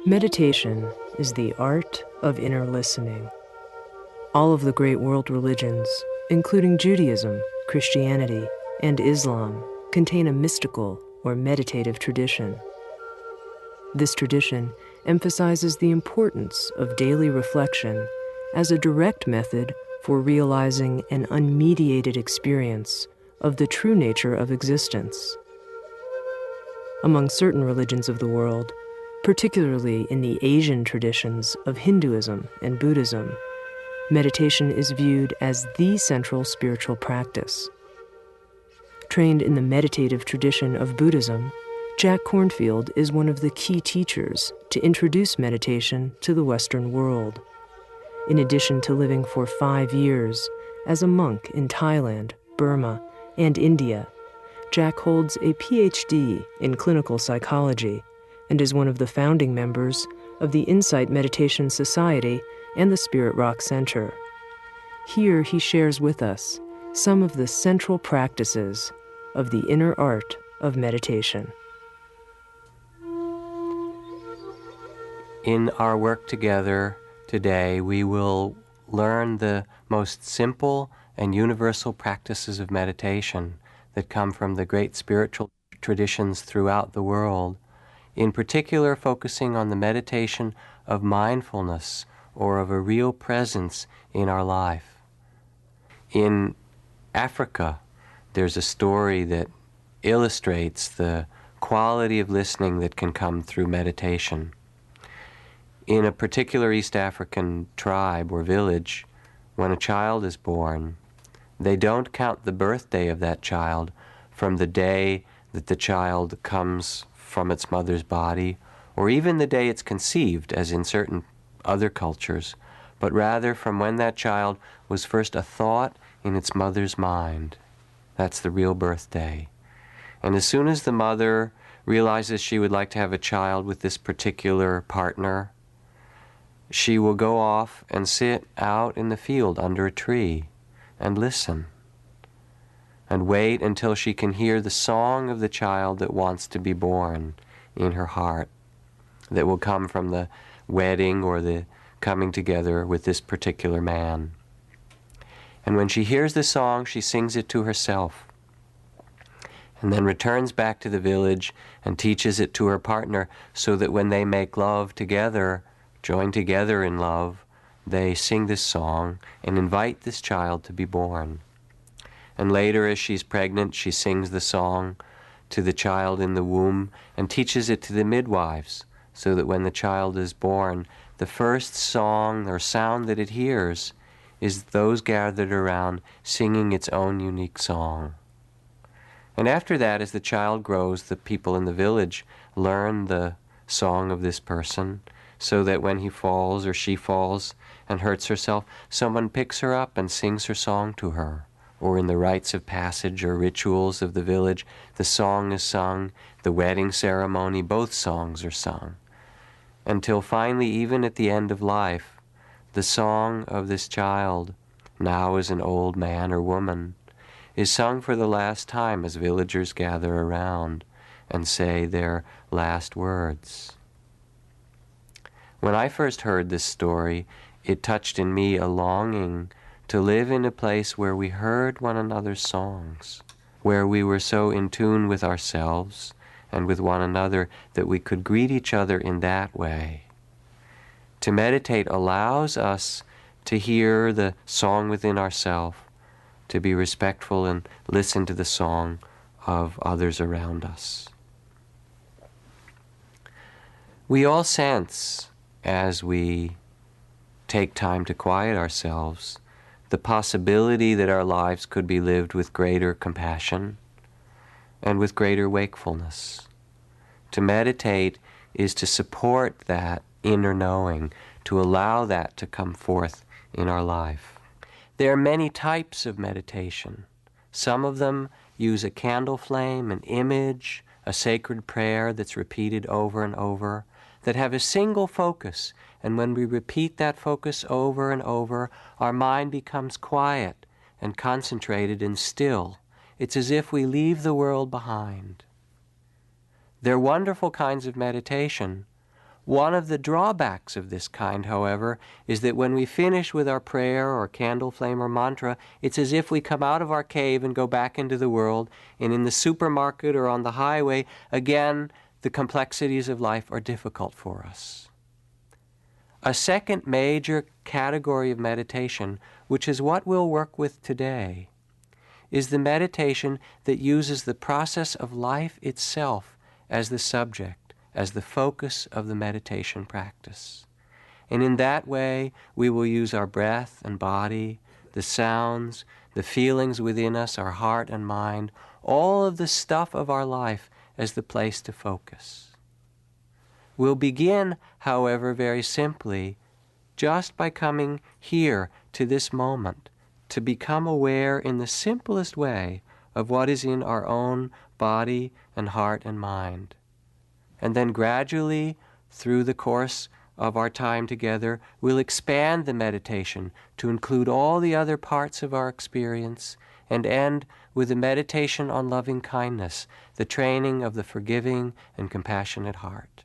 Meditation is the art of inner listening. All of the great world religions, including Judaism, Christianity, and Islam, contain a mystical or meditative tradition. This tradition emphasizes the importance of daily reflection as a direct method for realizing an unmediated experience of the true nature of existence. Among certain religions of the world, particularly in the Asian traditions of Hinduism and Buddhism, meditation is viewed as the central spiritual practice. Trained in the meditative tradition of Buddhism, Jack Kornfield is one of the key teachers to introduce meditation to the Western world. In addition to living for 5 years as a monk in Thailand, Burma, and India, Jack holds a PhD in clinical psychology and is one of the founding members of the Insight Meditation Society and the Spirit Rock Center. Here he shares with us some of the central practices of the inner art of meditation. In our work together today, we will learn the most simple and universal practices of meditation that come from the great spiritual traditions throughout the world, in particular focusing on the meditation of mindfulness or of a real presence in our life. In Africa, there's a story that illustrates the quality of listening that can come through meditation. In a particular East African tribe or village, when a child is born, they don't count the birthday of that child from the day that the child comes from its mother's body, or even the day it's conceived, as in certain other cultures, but rather from when that child was first a thought in its mother's mind. That's the real birthday. And as soon as the mother realizes she would like to have a child with this particular partner, she will go off and sit out in the field under a tree and listen and wait until she can hear the song of the child that wants to be born in her heart, that will come from the wedding or the coming together with this particular man. And when she hears the song, she sings it to herself, and then returns back to the village and teaches it to her partner, so that when they make love together, join together in love, they sing this song and invite this child to be born. And later, as she's pregnant, she sings the song to the child in the womb and teaches it to the midwives, so that when the child is born, the first song or sound that it hears is those gathered around singing its own unique song. And after that, as the child grows, the people in the village learn the song of this person, so that when he falls or she falls and hurts herself, someone picks her up and sings her song to her. Or in the rites of passage or rituals of the village, the song is sung, the wedding ceremony, both songs are sung. Until finally, even at the end of life, the song of this child, now as an old man or woman, is sung for the last time as villagers gather around and say their last words. When I first heard this story, it touched in me a longing to live in a place where we heard one another's songs, where we were so in tune with ourselves and with one another that we could greet each other in that way. To meditate allows us to hear the song within ourselves, to be respectful and listen to the song of others around us. We all sense, as we take time to quiet ourselves, the possibility that our lives could be lived with greater compassion and with greater wakefulness. To meditate is to support that inner knowing, to allow that to come forth in our life. There are many types of meditation. Some of them use a candle flame, an image, a sacred prayer that's repeated over and over, that have a single focus, and when we repeat that focus over and over, our mind becomes quiet and concentrated and still. It's as if we leave the world behind. They're wonderful kinds of meditation, One of the drawbacks of this kind, however, is that when we finish with our prayer or candle flame or mantra, it's as if we come out of our cave and go back into the world, and in the supermarket or on the highway, again, the complexities of life are difficult for us. A second major category of meditation, which is what we'll work with today, is the meditation that uses the process of life itself as the subject, as the focus of the meditation practice. And in that way, we will use our breath and body, the sounds, the feelings within us, our heart and mind, all of the stuff of our life as the place to focus. We'll begin, however, very simply, just by coming here to this moment, to become aware in the simplest way of what is in our own body and heart and mind. And then gradually, through the course of our time together, we'll expand the meditation to include all the other parts of our experience and end with the meditation on loving kindness, the training of the forgiving and compassionate heart.